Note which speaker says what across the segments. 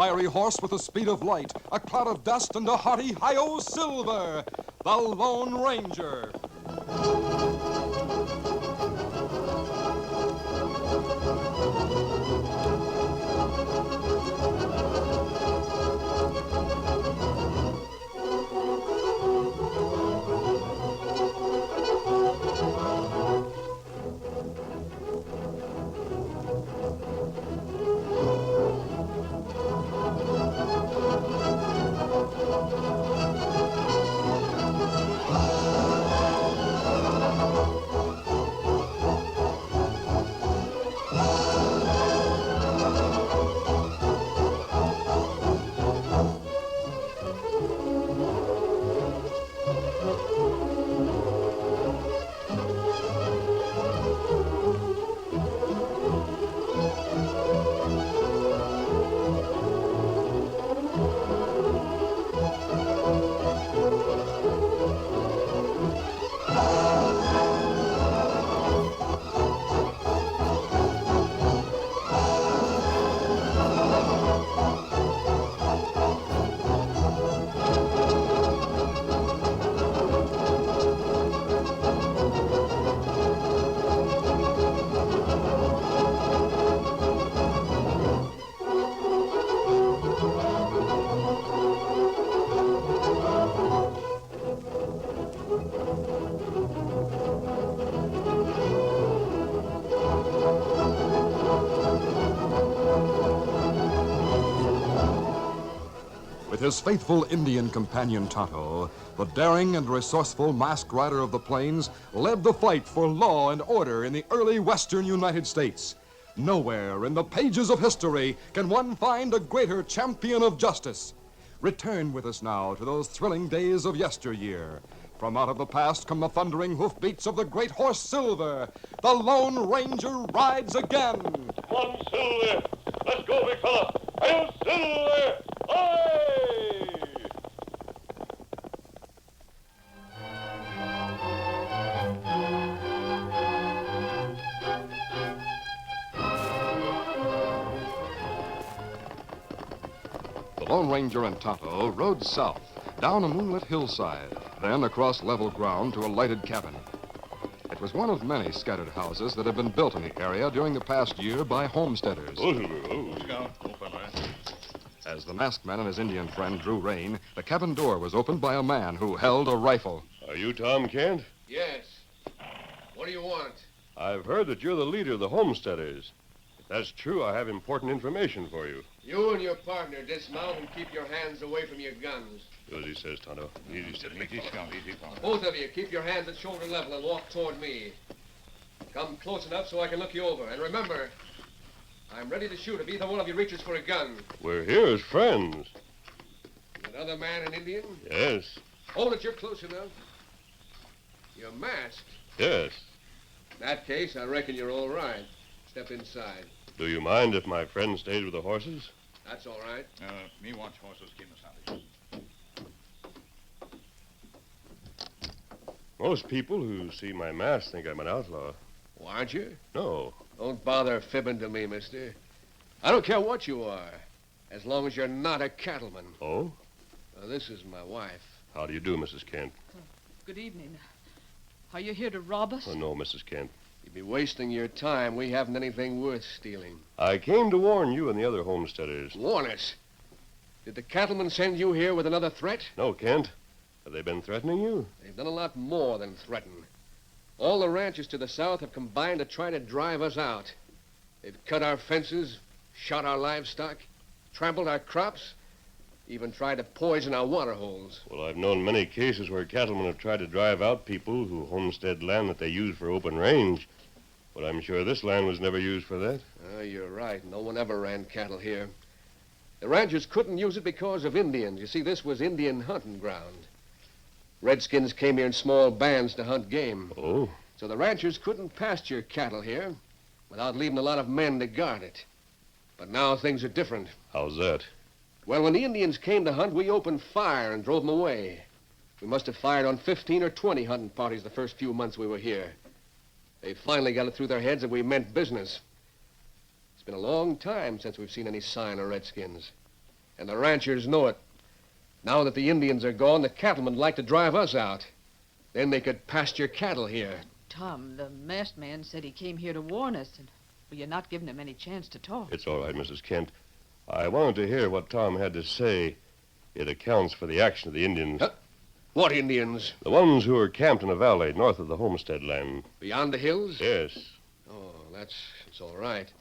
Speaker 1: fiery horse with the speed of light, a cloud of dust, and a hearty hi-yo silver, the Lone Ranger. With his faithful Indian companion Tonto, the daring and resourceful masked rider of the plains led the fight for law and order in the early western United States. Nowhere in the pages of history can one find a greater champion of justice. Return with us now to those thrilling days of yesteryear. From out of the past come the thundering hoofbeats of the great horse Silver. The Lone Ranger rides again.
Speaker 2: Come on, Silver. Let's go, big fella. Hail, Silver! Aye!
Speaker 1: The Lone Ranger and Tonto rode south, down a moonlit hillside, then across level ground to a lighted cabin. It was one of many scattered houses that had been built in the area during the past year by homesteaders. As the masked man and his Indian friend drew rein, the cabin door was opened by a man who held a rifle.
Speaker 2: Are you Tom Kent?
Speaker 3: Yes. What do you want?
Speaker 2: I've heard that you're the leader of the homesteaders. If that's true, I have important information for you.
Speaker 3: You and your partner dismount and keep your hands away from your guns.
Speaker 2: Do as he says, Tonto. Easy, steady.
Speaker 3: Both of you, keep your hands at shoulder level and walk toward me. Come close enough so I can look you over. And remember, I'm ready to shoot if either one of you reaches for a gun.
Speaker 2: We're here as friends.
Speaker 3: Another man an Indian?
Speaker 2: Yes.
Speaker 3: Hold it, you're close enough. You're masked.
Speaker 2: Yes.
Speaker 3: In that case, I reckon you're all right. Step inside.
Speaker 2: Do you mind if my friend stays with the horses?
Speaker 3: That's all right.
Speaker 4: Me watch horses, give me something.
Speaker 2: Most people who see my mask think I'm an outlaw.
Speaker 3: Oh, aren't you?
Speaker 2: No.
Speaker 3: Don't bother fibbing to me, mister. I don't care what you are, as long as you're not a cattleman.
Speaker 2: Oh?
Speaker 3: This is my wife.
Speaker 2: How do you do, Mrs. Kent?
Speaker 5: Good evening. Are you here to rob us?
Speaker 2: Oh, no, Mrs. Kent.
Speaker 3: You'd be wasting your time. We haven't anything worth stealing.
Speaker 2: I came to warn you and the other homesteaders.
Speaker 3: Warn us? Did the cattlemen send you here with another threat?
Speaker 2: No, Kent. Have they been threatening you?
Speaker 3: They've done a lot more than threaten. All the ranches to the south have combined to try to drive us out. They've cut our fences, shot our livestock, trampled our crops, even tried to poison our water holes.
Speaker 2: Well, I've known many cases where cattlemen have tried to drive out people who homestead land that they use for open range. But I'm sure this land was never used for that.
Speaker 3: You're right. No one ever ran cattle here. The ranchers couldn't use it because of Indians. You see, this was Indian hunting ground. Redskins came here in small bands to hunt game.
Speaker 2: Oh?
Speaker 3: So the ranchers couldn't pasture cattle here without leaving a lot of men to guard it. But now things are different.
Speaker 2: How's that?
Speaker 3: Well, when the Indians came to hunt, we opened fire and drove them away. We must have fired on 15 or 20 hunting parties the first few months we were here. They finally got it through their heads that we meant business. It's been a long time since we've seen any sign of Redskins. And the ranchers know it. Now that the Indians are gone, the cattlemen like to drive us out. Then they could pasture cattle here.
Speaker 5: Tom, the masked man said he came here to warn us, and well, you're not giving him any chance to talk.
Speaker 2: It's all right, Mrs. Kent. I wanted to hear what Tom had to say. It accounts for the action of the Indians.
Speaker 3: What Indians?
Speaker 2: The ones who are camped in a valley north of the homestead land.
Speaker 3: Beyond the hills?
Speaker 2: Yes.
Speaker 3: Oh, that's all right.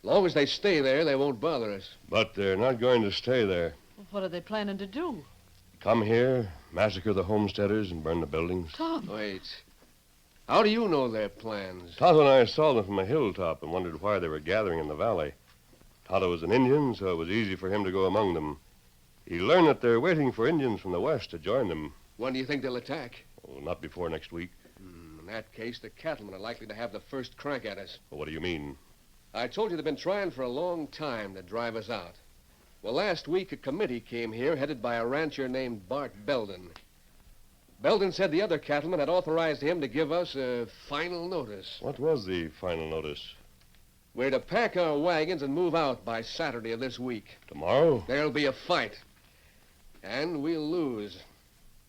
Speaker 3: As long as they stay there, they won't bother us.
Speaker 2: But they're not going to stay there.
Speaker 5: Well, what are they planning to do?
Speaker 2: Come here, massacre the homesteaders, and burn the buildings.
Speaker 5: Tom.
Speaker 3: Wait. How do you know their plans?
Speaker 2: Tonto and I saw them from a hilltop and wondered why they were gathering in the valley. Tonto was an Indian, so it was easy for him to go among them. He learned that they're waiting for Indians from the west to join them.
Speaker 3: When do you think they'll attack?
Speaker 2: Oh, not before next week.
Speaker 3: In that case, the cattlemen are likely to have the first crack at us.
Speaker 2: Well, what do you mean?
Speaker 3: I told you they've been trying for a long time to drive us out. Well, last week a committee came here headed by a rancher named Bart Belden. Belden said the other cattlemen had authorized him to give us a final notice.
Speaker 2: What was the final notice?
Speaker 3: We're to pack our wagons and move out by Saturday of this week.
Speaker 2: Tomorrow?
Speaker 3: There'll be a fight. And we'll lose.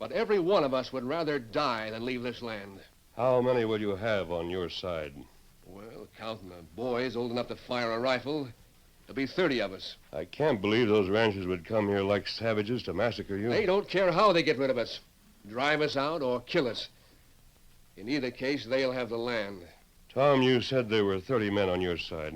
Speaker 3: But every one of us would rather die than leave this land.
Speaker 2: How many will you have on your side?
Speaker 3: Well, counting the boys old enough to fire a rifle, there'll be 30 of us.
Speaker 2: I can't believe those ranchers would come here like savages to massacre you.
Speaker 3: They don't care how they get rid of us. Drive us out or kill us. In either case, they'll have the land.
Speaker 2: Tom, you said there were 30 men on your side.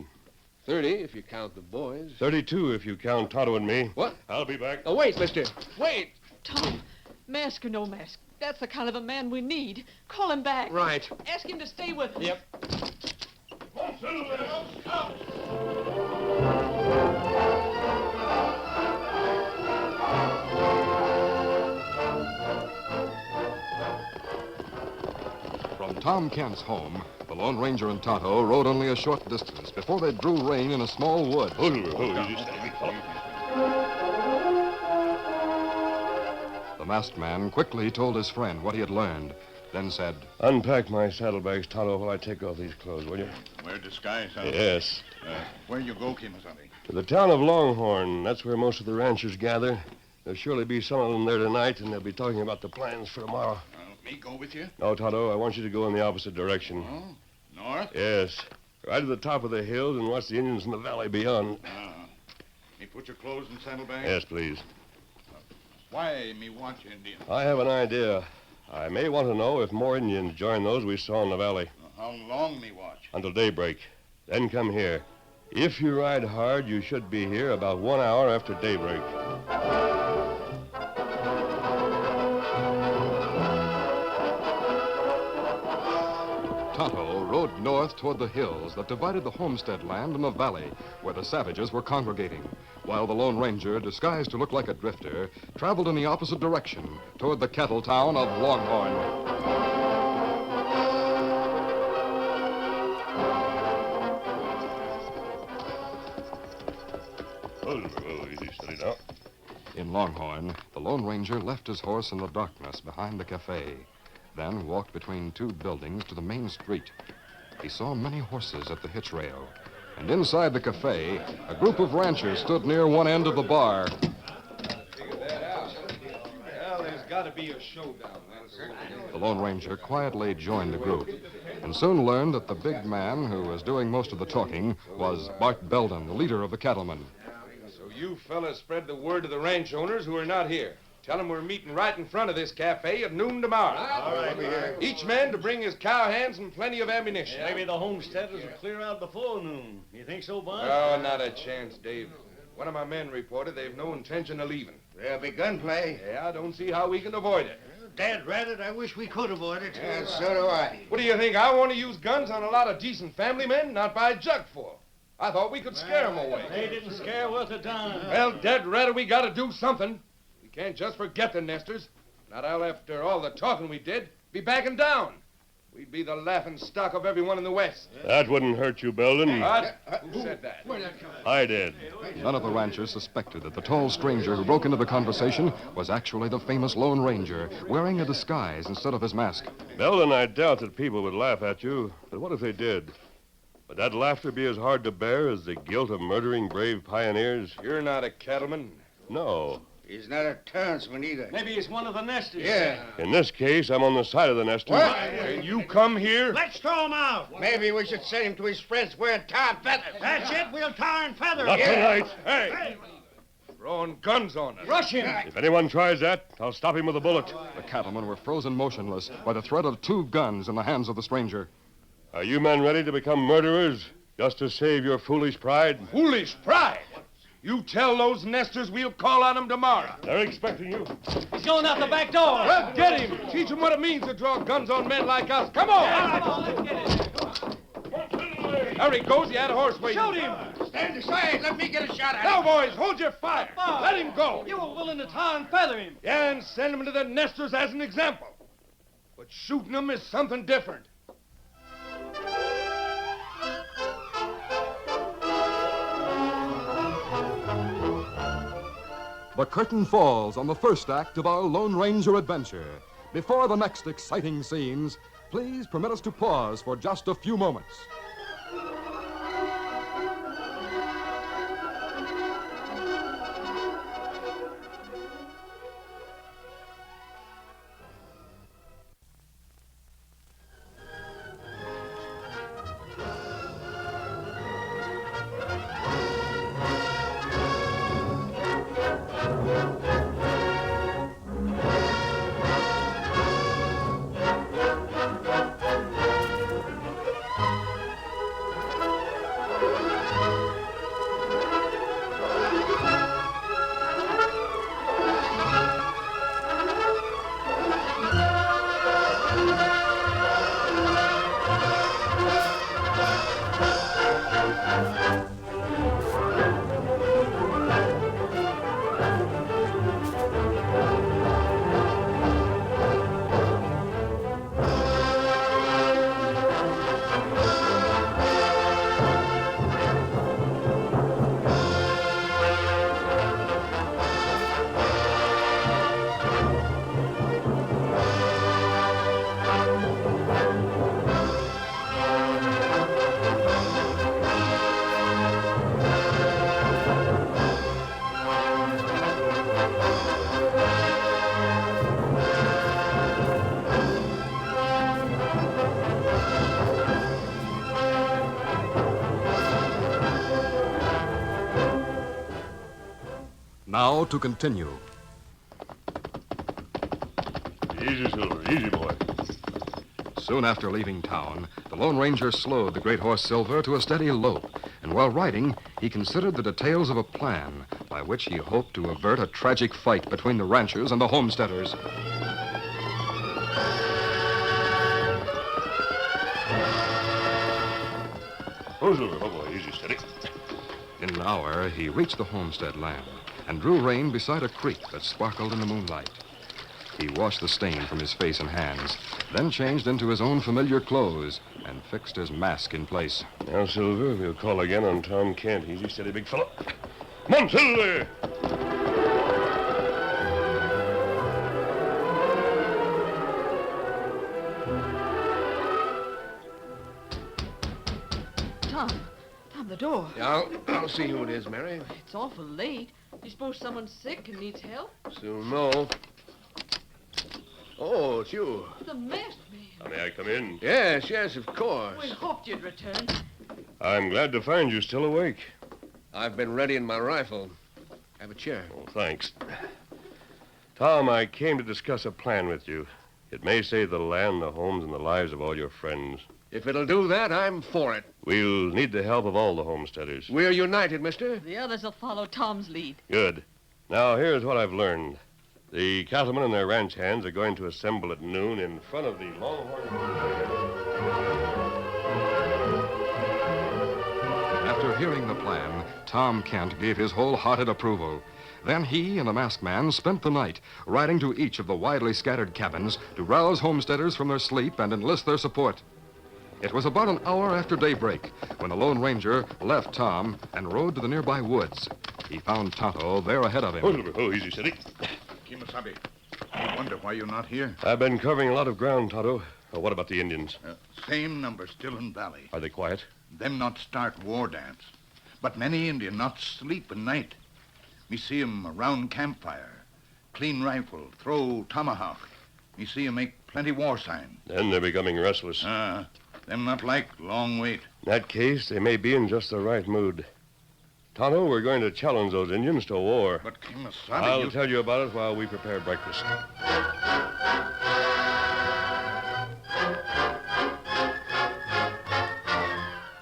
Speaker 3: 30 if you count the boys.
Speaker 2: 32 if you count Tonto and me.
Speaker 3: What?
Speaker 2: I'll be back.
Speaker 3: Oh, wait, mister. Wait.
Speaker 5: Tom, mask or no mask, that's the kind of a man we need. Call him back.
Speaker 3: Right.
Speaker 5: Ask him to stay with us.
Speaker 3: Yep.
Speaker 1: From Tom Kent's home, the Lone Ranger and Tonto rode only a short distance before they drew rein in a small wood. The masked man quickly told his friend what he had learned, then said,
Speaker 2: Unpack my saddlebags, Tonto, while I take off these clothes, will you?
Speaker 4: Wear disguise, huh?
Speaker 2: Yes.
Speaker 4: Where you go, Kimasabi?
Speaker 2: To the town of Longhorn. That's where most of the ranchers gather. There'll surely be some of them there tonight, and they'll be talking about the plans for tomorrow.
Speaker 4: Me go with you?
Speaker 2: No, Tonto, I want you to go in the opposite direction.
Speaker 4: Oh, north?
Speaker 2: Yes. Right to the top of the hills and watch the Indians in the valley beyond.
Speaker 4: Me put your clothes in saddlebags?
Speaker 2: Yes, please.
Speaker 4: Why me watch Indian?
Speaker 2: I have an idea. I may want to know if more Indians join those we saw in the valley.
Speaker 4: How long me watch?
Speaker 2: Until daybreak. Then come here. If you ride hard, you should be here about 1 hour after daybreak.
Speaker 1: Tonto rode north toward the hills that divided the homestead land and the valley where the savages were congregating, while the Lone Ranger, disguised to look like a drifter, traveled in the opposite direction toward the cattle town of Longhorn.
Speaker 2: Easy, steady now.
Speaker 1: In Longhorn, the Lone Ranger left his horse in the darkness behind the cafe, then walked between two buildings to the main street. He saw many horses at the hitch rail, and inside the cafe, a group of ranchers stood near one end of the bar.
Speaker 6: Well, there's got to be a showdown.
Speaker 1: The Lone Ranger quietly joined the group and soon learned that the big man who was doing most of the talking was Bart Belden, the leader of the cattlemen.
Speaker 6: So you fellas spread the word to the ranch owners who are not here. Tell them we're meeting right in front of this cafe at noon tomorrow.
Speaker 7: All right.
Speaker 6: Each man to bring his cowhands and plenty of ammunition.
Speaker 7: Maybe the homesteaders will clear out before noon. You think so, Bud?
Speaker 6: Oh, not a chance, Dave. One of my men reported they've no intention of leaving.
Speaker 7: There'll be gunplay.
Speaker 6: Yeah, I don't see how we can avoid it.
Speaker 7: Dad ratted, I wish we could avoid it.
Speaker 8: Yeah, so do I.
Speaker 6: What do you think? I want to use guns on a lot of decent family men, not by a jugful. I thought we could scare them away.
Speaker 7: They didn't scare worth a darn.
Speaker 6: Well, dead rather we got to do something. We can't just forget the nesters. Not all after all the talking we did. Be backing down. We'd be the laughing stock of everyone in the West.
Speaker 2: That wouldn't hurt you, Belden.
Speaker 6: What? Who said that?
Speaker 2: I did.
Speaker 1: None of the ranchers suspected that the tall stranger who broke into the conversation was actually the famous Lone Ranger, wearing a disguise instead of his mask.
Speaker 2: Belden, I doubt that people would laugh at you, but what if they did? Would that laughter be as hard to bear as the guilt of murdering brave pioneers?
Speaker 6: You're not a cattleman.
Speaker 2: No.
Speaker 8: He's not a townsman either.
Speaker 7: Maybe he's one of the nesters.
Speaker 8: Yeah.
Speaker 2: In this case, I'm on the side of the nester.
Speaker 8: What?
Speaker 6: And you come here?
Speaker 7: Let's throw him out.
Speaker 8: Maybe we should send him to his friends wearing tar and feathers.
Speaker 7: That's it. We'll tar and feather
Speaker 2: Not
Speaker 7: him.
Speaker 2: tonight.
Speaker 6: Hey! Throwing guns on us.
Speaker 7: Rush him.
Speaker 2: If anyone tries that, I'll stop him with a bullet.
Speaker 1: The cattlemen were frozen motionless by the threat of 2 guns in the hands of the stranger.
Speaker 2: Are you men ready to become murderers just to save your foolish pride?
Speaker 6: Foolish pride. You tell those nesters we'll call on them tomorrow.
Speaker 2: They're expecting you.
Speaker 7: He's going out the back door.
Speaker 6: Well, get him. Teach him what it means to draw guns on men like us. Come on.
Speaker 7: Come on, let's get it.
Speaker 6: There he goes. He had a horse waiting.
Speaker 7: Shoot him.
Speaker 8: Stand aside. Let me get a shot at
Speaker 6: Now,
Speaker 8: him.
Speaker 6: boys, hold your fire. Let him go.
Speaker 7: You were willing to tar and feather him.
Speaker 6: Yeah, and send him to the nesters as an example. But shooting them is something different.
Speaker 1: The curtain falls on the first act of our Lone Ranger adventure. Before the next exciting scenes, please permit us to pause for just a few moments. Now to continue.
Speaker 2: Easy, Silver. Easy, boy.
Speaker 1: Soon after leaving town, the Lone Ranger slowed the great horse Silver to a steady lope, and while riding, he considered the details of a plan by which he hoped to avert a tragic fight between the ranchers and the homesteaders.
Speaker 2: Oh, Silver. Oh, boy. Easy, steady.
Speaker 1: In an hour, he reached the homestead land and drew rein beside a creek that sparkled in the moonlight. He washed the stain from his face and hands, then changed into his own familiar clothes and fixed his mask in place.
Speaker 2: Now, Silver, we'll call again on Tom Kent. Easy, steady, big fellow. Come on, Silver!
Speaker 5: Tom, the door.
Speaker 3: Yeah, I'll see who it is, Mary.
Speaker 5: It's awful late. You suppose someone's sick and needs help?
Speaker 3: Soon know. Oh, it's you.
Speaker 5: The masked man.
Speaker 2: May I come in?
Speaker 3: Yes, of course.
Speaker 5: We hoped you'd return.
Speaker 2: I'm glad to find you still awake.
Speaker 3: I've been readying my rifle. Have a chair.
Speaker 2: Oh, thanks. Tom, I came to discuss a plan with you. It may save the land, the homes, and the lives of all your friends.
Speaker 3: If it'll do that, I'm for it.
Speaker 2: We'll need the help of all the homesteaders.
Speaker 3: We're united, mister.
Speaker 5: The others will follow Tom's lead.
Speaker 2: Good. Now, here's what I've learned. The cattlemen and their ranch hands are going to assemble at noon in front of the Longhorn.
Speaker 1: After hearing the plan, Tom Kent gave his wholehearted approval. Then he and the masked man spent the night riding to each of the widely scattered cabins to rouse homesteaders from their sleep and enlist their support. It was about an hour after daybreak when the Lone Ranger left Tom and rode to the nearby woods. He found Tonto there ahead of him.
Speaker 2: Oh, easy, steady.
Speaker 4: Kimasabi, I wonder why you're not here.
Speaker 2: I've been covering a lot of ground, Tonto. What about the Indians?
Speaker 4: Same number still in valley.
Speaker 2: Are they quiet?
Speaker 4: Them not start war dance. But many Indian not sleep at night. Me see 'em around campfire. Clean rifle, throw tomahawk. Me see 'em make plenty war sign.
Speaker 2: Then they're becoming restless.
Speaker 4: Them not like long wait.
Speaker 2: In that case, they may be in just the right mood. Tonto, we're going to challenge those Indians to war.
Speaker 4: But Kemosabe,
Speaker 2: I'll tell you about it while we prepare breakfast.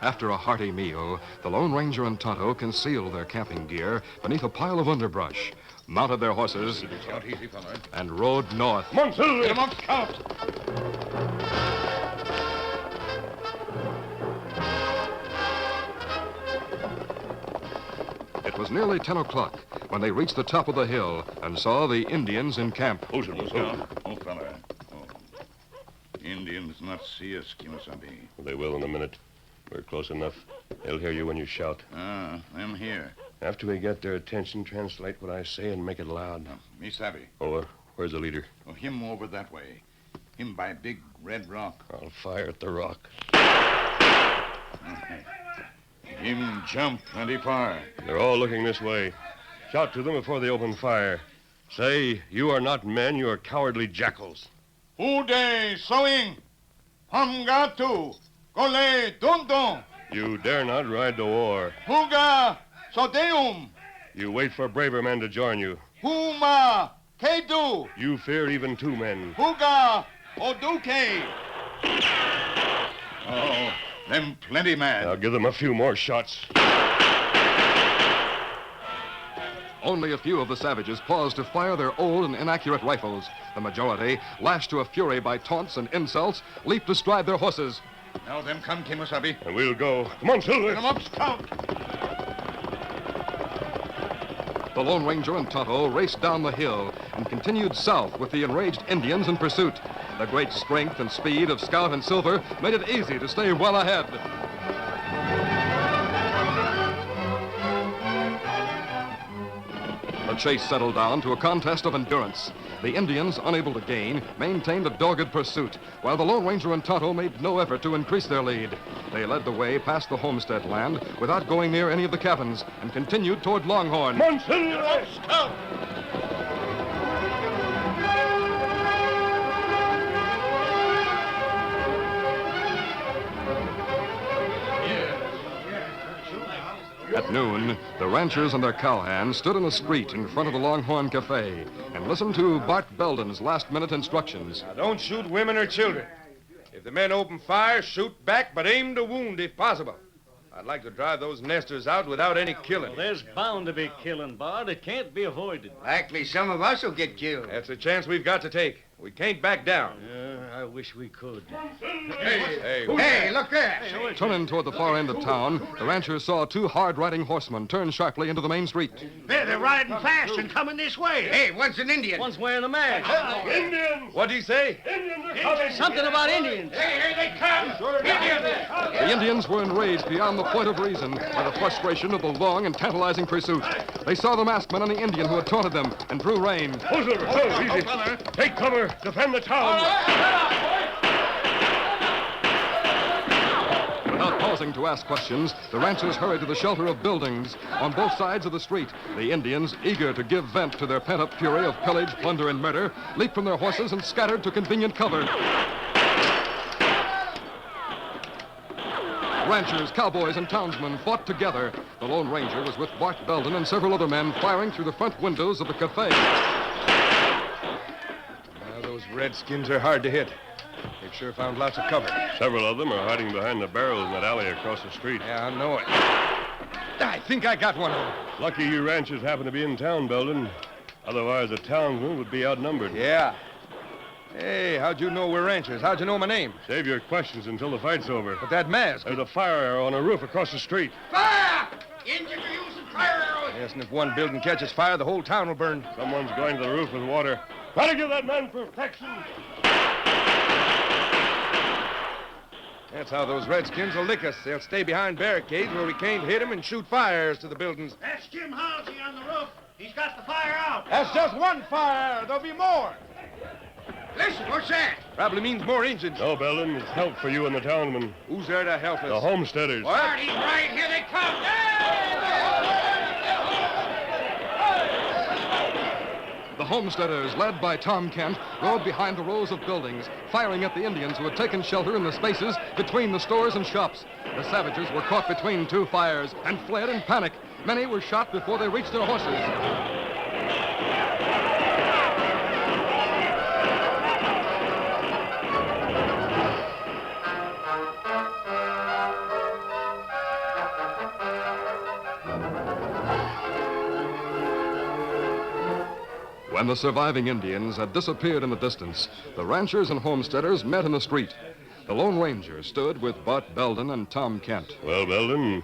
Speaker 1: After a hearty meal, the Lone Ranger and Tonto concealed their camping gear beneath a pile of underbrush, mounted their horses,
Speaker 4: Scout easy, fella.
Speaker 1: and rode north.
Speaker 2: Come on, Silver!
Speaker 4: Get 'em up, Scout.
Speaker 1: It was nearly 10 o'clock when they reached the top of the hill and saw the Indians in camp.
Speaker 2: Oh, Silver,
Speaker 4: Scout. Oh, fella. Oh. Indians not see us, Kemosabe.
Speaker 2: They will in a minute. We're close enough. They'll hear you when you shout.
Speaker 4: Them here.
Speaker 2: After we get their attention, translate what I say and make it loud.
Speaker 4: Me savvy.
Speaker 2: Oh, where's the leader?
Speaker 4: Oh, him over that way. Him by big red rock.
Speaker 2: I'll fire at the rock.
Speaker 4: Him jump plenty far.
Speaker 2: They're all looking this way. Shout to them before they open fire. Say, you are not men, you are cowardly jackals.
Speaker 4: Ude sowing. Hamgatu. Gole dundum.
Speaker 2: You dare not ride to war.
Speaker 4: Huga sodeum.
Speaker 2: You wait for braver men to join you.
Speaker 4: Huma kedu.
Speaker 2: You fear even two men.
Speaker 4: Huga oduke. Oh, them plenty man.
Speaker 2: I'll give them a few more shots.
Speaker 1: Only a few of the savages paused to fire their old and inaccurate rifles. The majority, lashed to a fury by taunts and insults, leaped astride their horses.
Speaker 4: Now them come, Kemosabe.
Speaker 2: And we'll go. Come on, Silver.
Speaker 4: Get 'em up, Scout.
Speaker 1: The Lone Ranger and Tonto raced down the hill and continued south with the enraged Indians in pursuit. The great strength and speed of Scout and Silver made it easy to stay well ahead. The chase settled down to a contest of endurance. The Indians, unable to gain, maintained a dogged pursuit, while the Lone Ranger and Tonto made no effort to increase their lead. They led the way past the homestead land without going near any of the cabins and continued toward Longhorn.
Speaker 2: Come on, Silver.
Speaker 4: Scout.
Speaker 1: At noon, the ranchers and their cowhands stood in a street in front of the Longhorn Cafe and listened to Bart Belden's last-minute instructions.
Speaker 6: Now, don't shoot women or children. If the men open fire, shoot back, but aim to wound if possible. I'd like to drive those nesters out without any killing.
Speaker 7: Well, there's bound to be killing, Bart. It can't be avoided.
Speaker 8: Likely some of us will get killed.
Speaker 6: That's a chance we've got to take. We can't back down.
Speaker 7: I wish we could.
Speaker 8: Hey, look there.
Speaker 1: Turning toward the far end of town, the ranchers saw two hard-riding horsemen turn sharply into the main street.
Speaker 8: They're riding fast and coming this way. Hey, one's an Indian.
Speaker 7: One's wearing a mask.
Speaker 2: Indians!
Speaker 6: What'd he say?
Speaker 2: Indians are coming!
Speaker 7: Something about Indians.
Speaker 8: Hey, here they come. Indians.
Speaker 1: The Indians were enraged beyond the point of reason by the frustration of the long and tantalizing pursuit. They saw the masked man and the Indian who had taunted them and drew rein.
Speaker 2: Oh, Silver, so easy. Take cover. Defend the town.
Speaker 1: Without pausing to ask questions, the ranchers hurried to the shelter of buildings on both sides of the street. The Indians, eager to give vent to their pent-up fury of pillage, plunder, and murder, leaped from their horses and scattered to convenient cover. Ranchers, cowboys, and townsmen fought together. The Lone Ranger was with Bart Belden and several other men firing through the front windows of the cafe.
Speaker 6: Those redskins are hard to hit. They've sure found lots of cover.
Speaker 2: Several of them are hiding behind the barrels in that alley across the street.
Speaker 6: Yeah, I know it. I think I got one of them.
Speaker 2: Lucky you ranchers happen to be in town, Belden. Otherwise, the townsmen would be outnumbered.
Speaker 6: Yeah. Hey, how'd you know we're ranchers? How'd you know my name?
Speaker 2: Save your questions until the fight's over.
Speaker 6: But that mask.
Speaker 2: There's a fire arrow on a roof across the street.
Speaker 8: Fire! Indians are using fire arrows.
Speaker 6: Yes, and if one building catches fire, the whole town will burn.
Speaker 2: Someone's going to the roof with water. Try to give that man protection.
Speaker 6: That's how those redskins will lick us. They'll stay behind barricades where we can't hit them and shoot fires to the buildings.
Speaker 8: That's Jim Halsey on the roof. He's got the fire out.
Speaker 6: That's just one fire. There'll be more.
Speaker 8: Listen, what's that?
Speaker 6: Probably means more engines.
Speaker 2: No, Belden, it's help for you and the townsmen.
Speaker 6: Who's there to help us?
Speaker 2: The homesteaders.
Speaker 8: Marty's right. Here they come.
Speaker 1: homesteaders, led by Tom Kent, rode behind the rows of buildings, firing at the Indians who had taken shelter in the spaces between the stores and shops. The savages were caught between two fires and fled in panic. Many were shot before they reached their horses. When the surviving Indians had disappeared in the distance, the ranchers and homesteaders met in the street. The Lone Ranger stood with Bart Belden and Tom Kent.
Speaker 2: Well, Belden,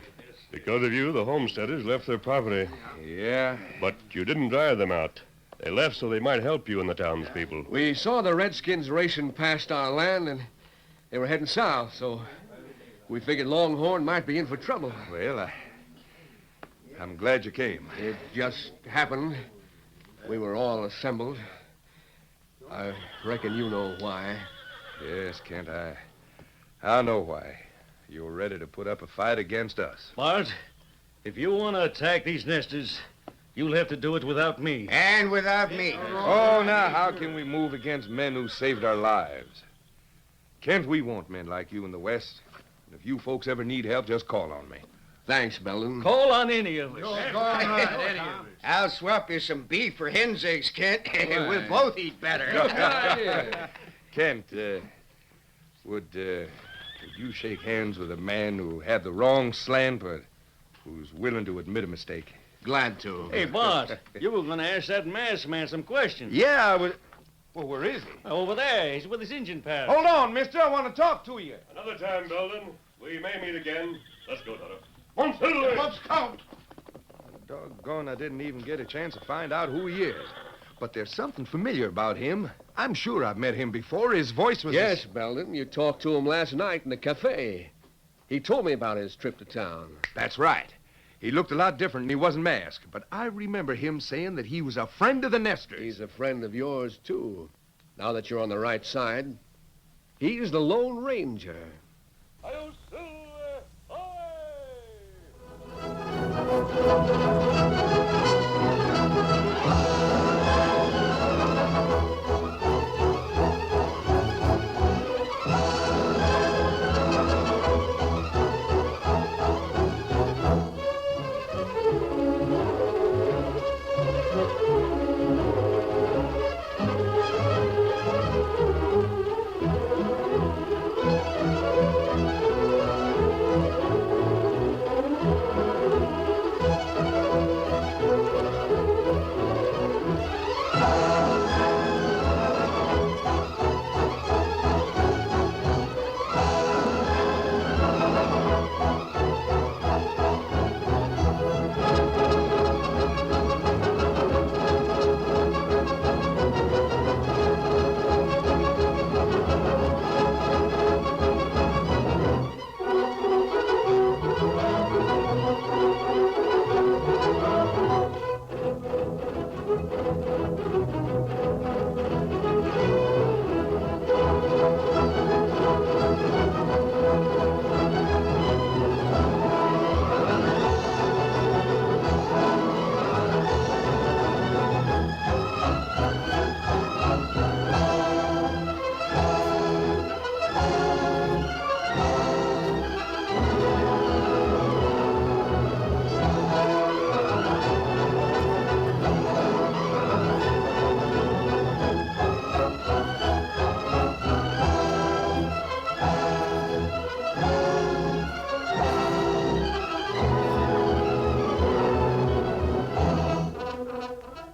Speaker 2: because of you, the homesteaders left their property.
Speaker 6: Yeah?
Speaker 2: But you didn't drive them out. They left so they might help you and the townspeople.
Speaker 3: We saw the Redskins racing past our land, and they were heading south, so we figured Longhorn might be in for trouble.
Speaker 6: Well, I'm glad you came.
Speaker 3: It just happened. We were all assembled. I reckon you know why.
Speaker 6: Yes, Kent, I know why. You were ready to put up a fight against us.
Speaker 7: Bart, if you want to attack these nesters, you'll have to do it without me.
Speaker 8: And without me.
Speaker 6: Oh, now, how can we move against men who saved our lives? Kent, we want men like you in the West. And if you folks ever need help, just call on me.
Speaker 3: Thanks, Belden.
Speaker 7: Call on any of us.
Speaker 8: I'll swap you some beef for hen's eggs, Kent. We'll both eat better.
Speaker 6: Kent, would you shake hands with a man who had the wrong slant, but who's willing to admit a mistake?
Speaker 3: Glad to.
Speaker 7: Hey, Bart, you were going to ask that masked man some questions.
Speaker 6: Yeah, I would. Well, where is he?
Speaker 7: Over there. He's with his Indian pal.
Speaker 6: Hold on, mister. I want to talk to you.
Speaker 2: Another time, Belden. We may meet again. Let's go, Tonto. Let's
Speaker 6: count. Doggone, I didn't even get a chance to find out who he is. But there's something familiar about him. I'm sure I've met him before. His voice was...
Speaker 3: Yes, Belden. You talked to him last night in the cafe. He told me about his trip to town.
Speaker 6: That's right. He looked a lot different and he wasn't masked. But I remember him saying that he was a friend of the Nesters.
Speaker 3: He's a friend of yours, too. Now that you're on the right side, he's the Lone Ranger.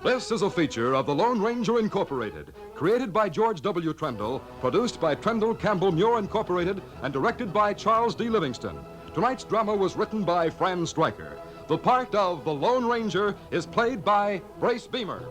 Speaker 1: This is a feature of the Lone Ranger Incorporated, created by George W. Trendle, produced by Trendle Campbell Muir Incorporated, and directed by Charles D. Livingston. Tonight's drama was written by Fran Stryker. The part of the Lone Ranger is played by Brace Beamer.